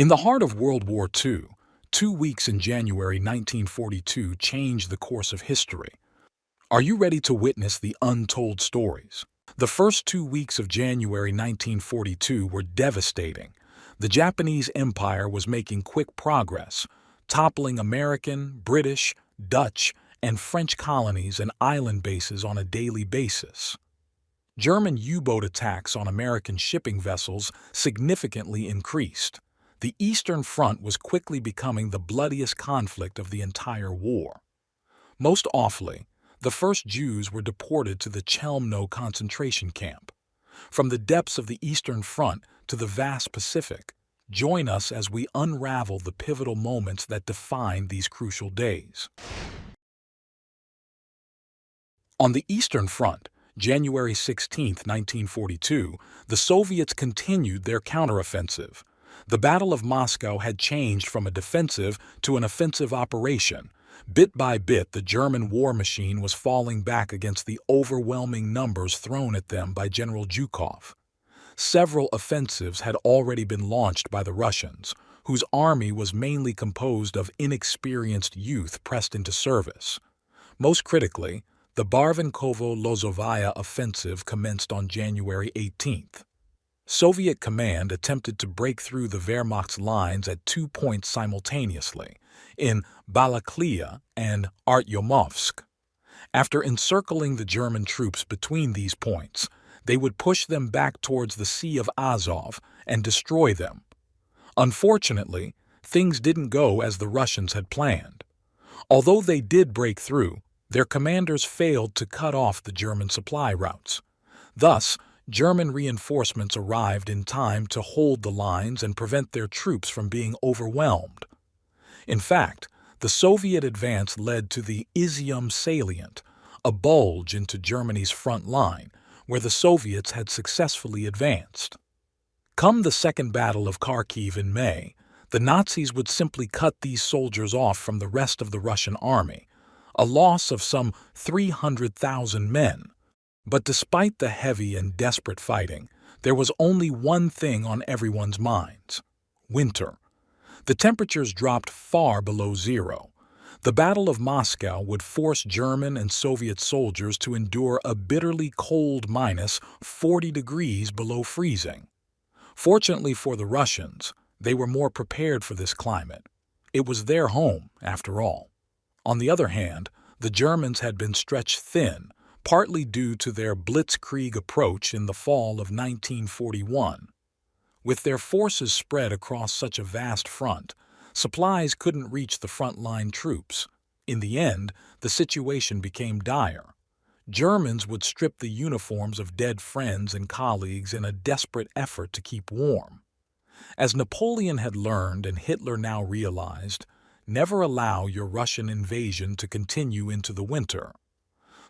In the heart of World War II, 2 weeks in January 1942 changed the course of history. Are you ready to witness the untold stories? The first 2 weeks of January 1942 were devastating. The Japanese Empire was making quick progress, toppling American, British, Dutch, and French colonies and island bases on a daily basis. German U-boat attacks on American shipping vessels significantly increased. The Eastern Front was quickly becoming the bloodiest conflict of the entire war. Most awfully, the first Jews were deported to the Chelmno concentration camp. From the depths of the Eastern Front to the vast Pacific, join us as we unravel the pivotal moments that defined these crucial days. On the Eastern Front, January 16, 1942, the Soviets continued their counteroffensive. The Battle of Moscow had changed from a defensive to an offensive operation. Bit by bit, the German war machine was falling back against the overwhelming numbers thrown at them by General Zhukov. Several offensives had already been launched by the Russians, whose army was mainly composed of inexperienced youth pressed into service. Most critically, the Barvenkovo-Lozovaya offensive commenced on January 18th. Soviet command attempted to break through the Wehrmacht's lines at 2 points simultaneously, in Balaklia and Artyomovsk. After encircling the German troops between these points, they would push them back towards the Sea of Azov and destroy them. Unfortunately, things didn't go as the Russians had planned. Although they did break through, their commanders failed to cut off the German supply routes. Thus, German reinforcements arrived in time to hold the lines and prevent their troops from being overwhelmed. In fact, the Soviet advance led to the Izium salient, a bulge into Germany's front line, where the Soviets had successfully advanced. Come the Second Battle of Kharkiv in May, the Nazis would simply cut these soldiers off from the rest of the Russian army, a loss of some 300,000 men. But despite the heavy and desperate fighting, there was only one thing on everyone's minds: winter. The temperatures dropped far below zero. The Battle of Moscow would force German and Soviet soldiers to endure a bitterly cold minus 40 degrees below freezing. Fortunately for the Russians, they were more prepared for this climate. It was their home, after all. On the other hand, the Germans had been stretched thin, partly due to their blitzkrieg approach in the fall of 1941. With their forces spread across such a vast front, supplies couldn't reach the frontline troops. In the end, the situation became dire. Germans would strip the uniforms of dead friends and colleagues in a desperate effort to keep warm. As Napoleon had learned and Hitler now realized, never allow your Russian invasion to continue into the winter.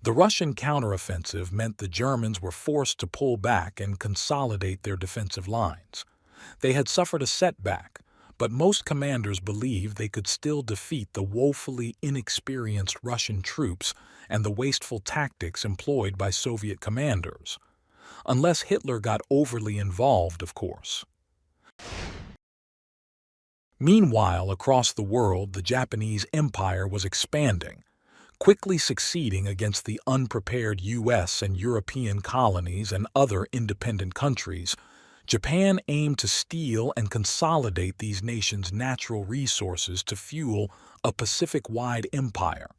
The Russian counteroffensive meant the Germans were forced to pull back and consolidate their defensive lines. They had suffered a setback, but most commanders believed they could still defeat the woefully inexperienced Russian troops and the wasteful tactics employed by Soviet commanders. Unless Hitler got overly involved, of course. Meanwhile, across the world, the Japanese Empire was expanding, quickly succeeding against the unprepared U.S. and European colonies and other independent countries. Japan aimed to steal and consolidate these nations' natural resources to fuel a Pacific-wide empire,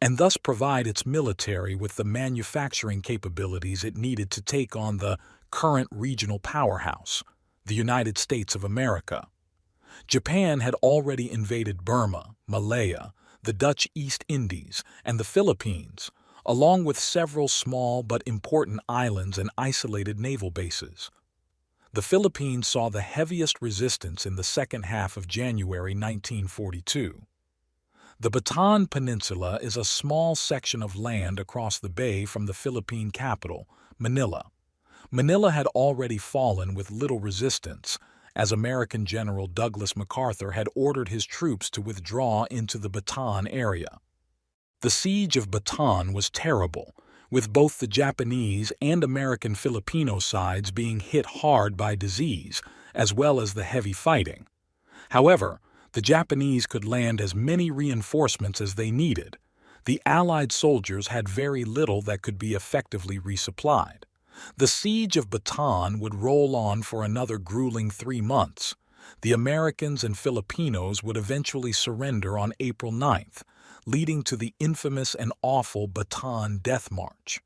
and thus provide its military with the manufacturing capabilities it needed to take on the current regional powerhouse, the United States of America. Japan had already invaded Burma, Malaya, the Dutch East Indies, and the Philippines, along with several small but important islands and isolated naval bases. The Philippines saw the heaviest resistance in the second half of January 1942. The Bataan Peninsula is a small section of land across the bay from the Philippine capital, Manila. Manila had already fallen with little resistance, as American General Douglas MacArthur had ordered his troops to withdraw into the Bataan area. The siege of Bataan was terrible, with both the Japanese and American Filipino sides being hit hard by disease, as well as the heavy fighting. However, the Japanese could land as many reinforcements as they needed. The Allied soldiers had very little that could be effectively resupplied. The siege of Bataan would roll on for another grueling 3 months. The Americans and Filipinos would eventually surrender on April 9th, leading to the infamous and awful Bataan Death March.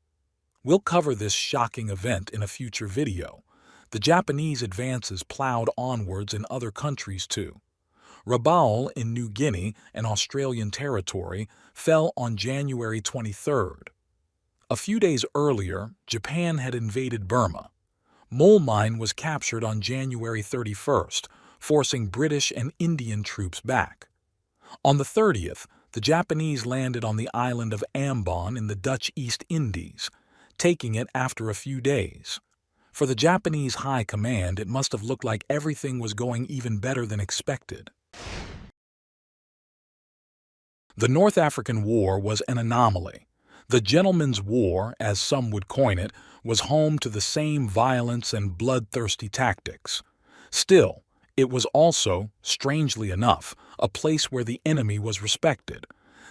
We'll cover this shocking event in a future video. The Japanese advances plowed onwards in other countries too. Rabaul in New Guinea and Australian territory fell on January 23rd. A few days earlier, Japan had invaded Burma. Mole Mine was captured on January 31st, forcing British and Indian troops back. On the 30th, the Japanese landed on the island of Ambon in the Dutch East Indies, taking it after a few days. For the Japanese High Command, it must have looked like everything was going even better than expected. The North African War was an anomaly. The Gentleman's War, as some would coin it, was home to the same violence and bloodthirsty tactics. Still, it was also, strangely enough, a place where the enemy was respected.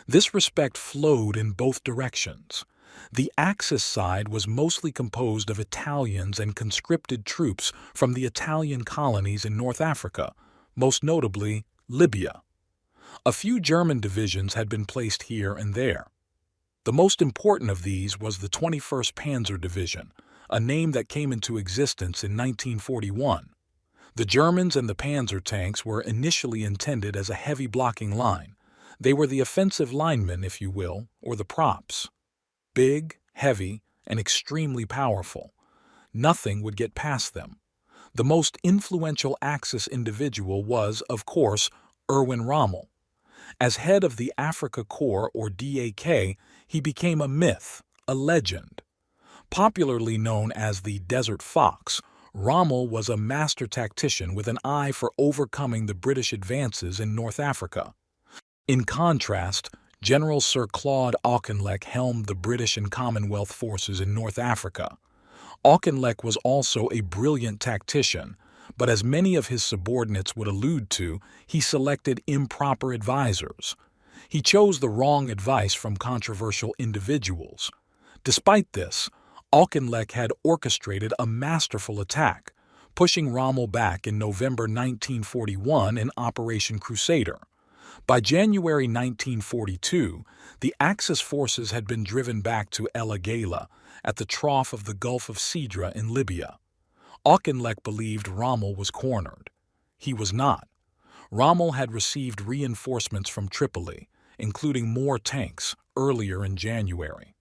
This respect flowed in both directions. The Axis side was mostly composed of Italians and conscripted troops from the Italian colonies in North Africa, most notably Libya. A few German divisions had been placed here and there. The most important of these was the 21st Panzer Division, a name that came into existence in 1941. The Germans and the Panzer tanks were initially intended as a heavy blocking line. They were the offensive linemen, if you will, or the props. Big, heavy, and extremely powerful. Nothing would get past them. The most influential Axis individual was, of course, Erwin Rommel. As head of the Afrika Korps, or DAK, he became a myth, a legend. Popularly known as the Desert Fox, Rommel was a master tactician with an eye for overcoming the British advances in North Africa. In contrast, General Sir Claude Auchinleck helmed the British and Commonwealth forces in North Africa. Auchinleck was also a brilliant tactician, but as many of his subordinates would allude to, he selected improper advisors. He chose the wrong advice from controversial individuals. Despite this, Auchinleck had orchestrated a masterful attack, pushing Rommel back in November 1941 in Operation Crusader. By January 1942, the Axis forces had been driven back to El Agheila, at the trough of the Gulf of Sidra in Libya. Auchinleck believed Rommel was cornered. He was not. Rommel had received reinforcements from Tripoli, including more tanks, earlier in January.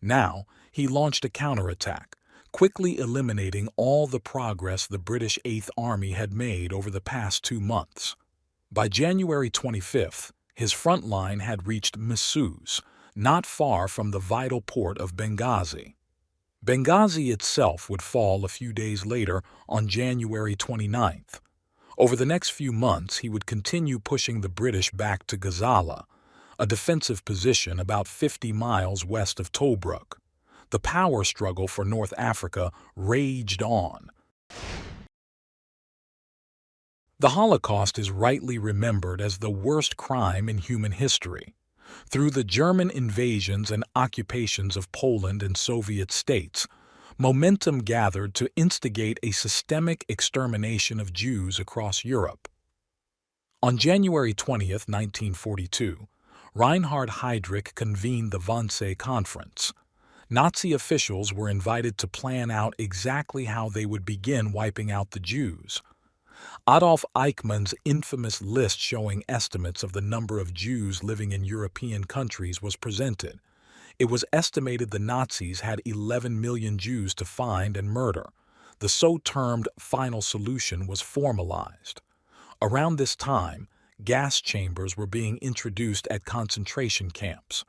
Now, he launched a counterattack, quickly eliminating all the progress the British Eighth Army had made over the past 2 months. By January 25th, his front line had reached Massouz, not far from the vital port of Benghazi. Benghazi itself would fall a few days later on January 29th. Over the next few months, he would continue pushing the British back to Gazala, a defensive position about 50 miles west of Tobruk. The power struggle for North Africa raged on. The Holocaust is rightly remembered as the worst crime in human history. Through the German invasions and occupations of Poland and Soviet states, momentum gathered to instigate a systemic extermination of Jews across Europe. On January 20, 1942, Reinhard Heydrich convened the Wannsee Conference. Nazi officials were invited to plan out exactly how they would begin wiping out the Jews. Adolf Eichmann's infamous list showing estimates of the number of Jews living in European countries was presented. It was estimated the Nazis had 11 million Jews to find and murder. The so-termed final solution was formalized. Around this time, gas chambers were being introduced at concentration camps.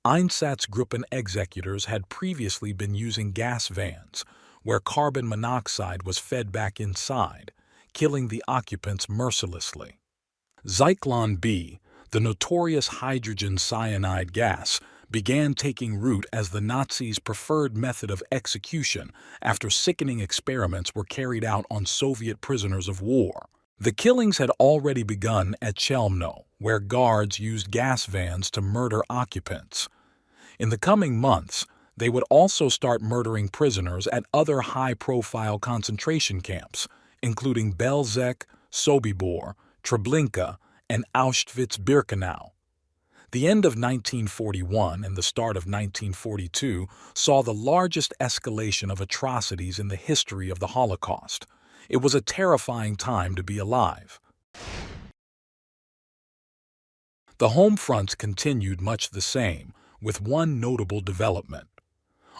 Einsatzgruppen executors had previously been using gas vans, where carbon monoxide was fed back inside, killing the occupants mercilessly. Zyklon B, the notorious hydrogen cyanide gas, began taking root as the Nazis' preferred method of execution after sickening experiments were carried out on Soviet prisoners of war. The killings had already begun at Chelmno, where guards used gas vans to murder occupants. In the coming months, they would also start murdering prisoners at other high-profile concentration camps, including Belzec, Sobibor, Treblinka, and Auschwitz-Birkenau. The end of 1941 and the start of 1942 saw the largest escalation of atrocities in the history of the Holocaust. It was a terrifying time to be alive. The home fronts continued much the same, with one notable development.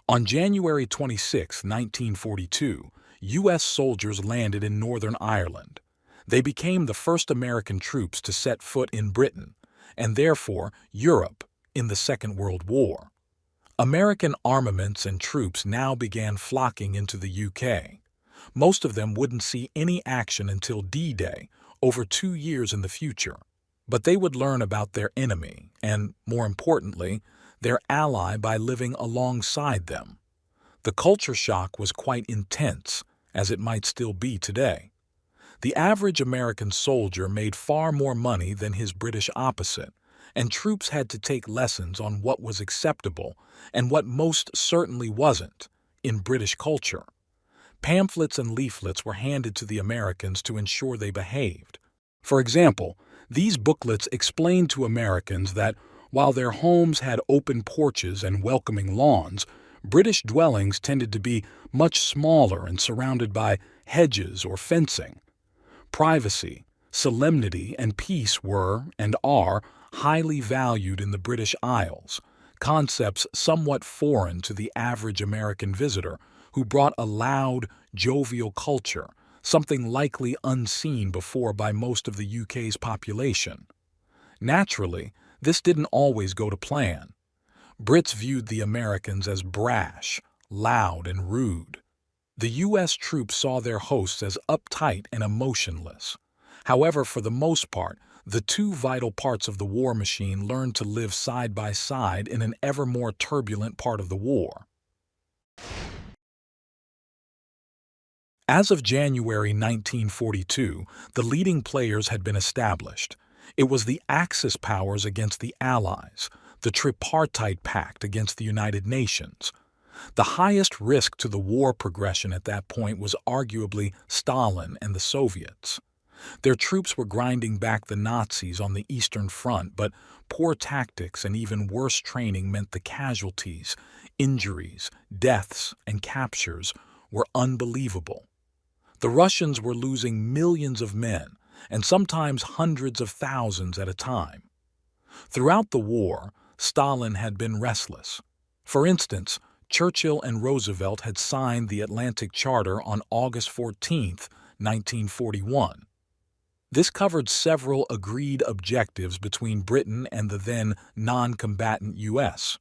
On January 26, 1942, U.S. soldiers landed in Northern Ireland. They became the first American troops to set foot in Britain, and therefore Europe, in the Second World War. American armaments and troops now began flocking into the UK. Most of them wouldn't see any action until D-Day, over 2 years in the future. But they would learn about their enemy, and, more importantly, their ally by living alongside them. The culture shock was quite intense, as it might still be today. The average American soldier made far more money than his British opposite, and troops had to take lessons on what was acceptable and what most certainly wasn't in British culture. Pamphlets and leaflets were handed to the Americans to ensure they behaved. For example, these booklets explained to Americans that while their homes had open porches and welcoming lawns, British dwellings tended to be much smaller and surrounded by hedges or fencing. Privacy, solemnity, and peace were, and are, highly valued in the British Isles, concepts somewhat foreign to the average American visitor who brought a loud, jovial culture, something likely unseen before by most of the UK's population. Naturally, this didn't always go to plan. Brits viewed the Americans as brash, loud, and rude. The U.S. troops saw their hosts as uptight and emotionless. However, for the most part, the two vital parts of the war machine learned to live side by side in an ever more turbulent part of the war. As of January 1942, the leading players had been established. It was the Axis powers against the Allies, the Tripartite Pact against the United Nations. The highest risk to the war progression at that point was arguably Stalin and the Soviets. Their troops were grinding back the Nazis on the Eastern Front, but poor tactics and even worse training meant the casualties, injuries, deaths, and captures were unbelievable. The Russians were losing millions of men, and sometimes hundreds of thousands at a time. Throughout the war, Stalin had been restless. For instance, Churchill and Roosevelt had signed the Atlantic Charter on August 14, 1941. This covered several agreed objectives between Britain and the then non-combatant U.S.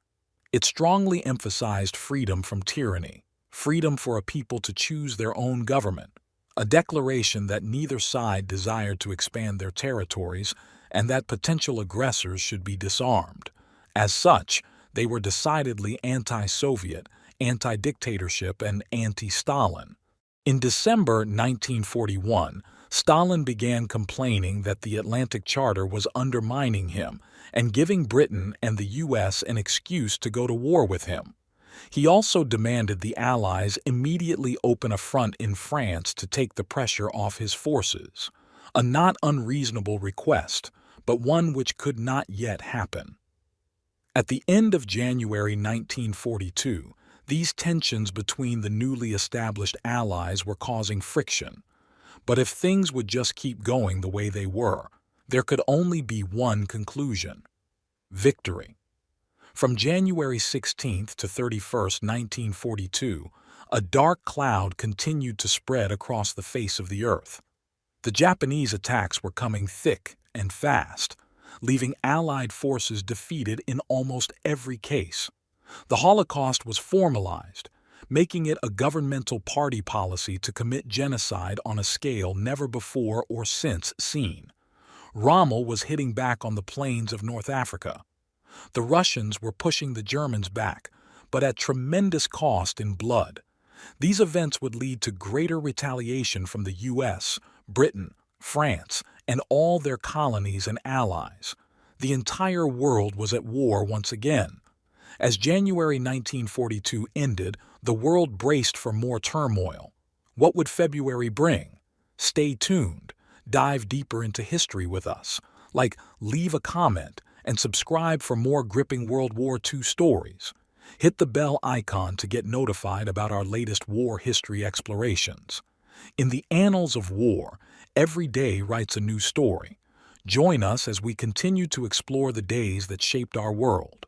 It strongly emphasized freedom from tyranny, freedom for a people to choose their own government, a declaration that neither side desired to expand their territories and that potential aggressors should be disarmed. As such, they were decidedly anti-Soviet, anti-dictatorship, and anti-Stalin. In December 1941, Stalin began complaining that the Atlantic Charter was undermining him and giving Britain and the U.S. an excuse to go to war with him. He also demanded the Allies immediately open a front in France to take the pressure off his forces, a not unreasonable request, but one which could not yet happen. At the end of January 1942, these tensions between the newly established Allies were causing friction. But if things would just keep going the way they were, there could only be one conclusion: victory. From January 16 to 31, 1942, a dark cloud continued to spread across the face of the earth. The Japanese attacks were coming thick and fast, leaving Allied forces defeated in almost every case. The Holocaust was formalized, making it a governmental party policy to commit genocide on a scale never before or since seen. Rommel was hitting back on the plains of North Africa. The Russians were pushing the Germans back, but at tremendous cost in blood. These events would lead to greater retaliation from the U.S., Britain, France, and all their colonies and allies. The entire world was at war once again. As January 1942 ended, the world braced for more turmoil. What would February bring? Stay tuned. Dive deeper into history with us. Leave a comment and subscribe for more gripping World War II stories. Hit the bell icon to get notified about our latest war history explorations. In the annals of war, every day writes a new story. Join us as we continue to explore the days that shaped our world.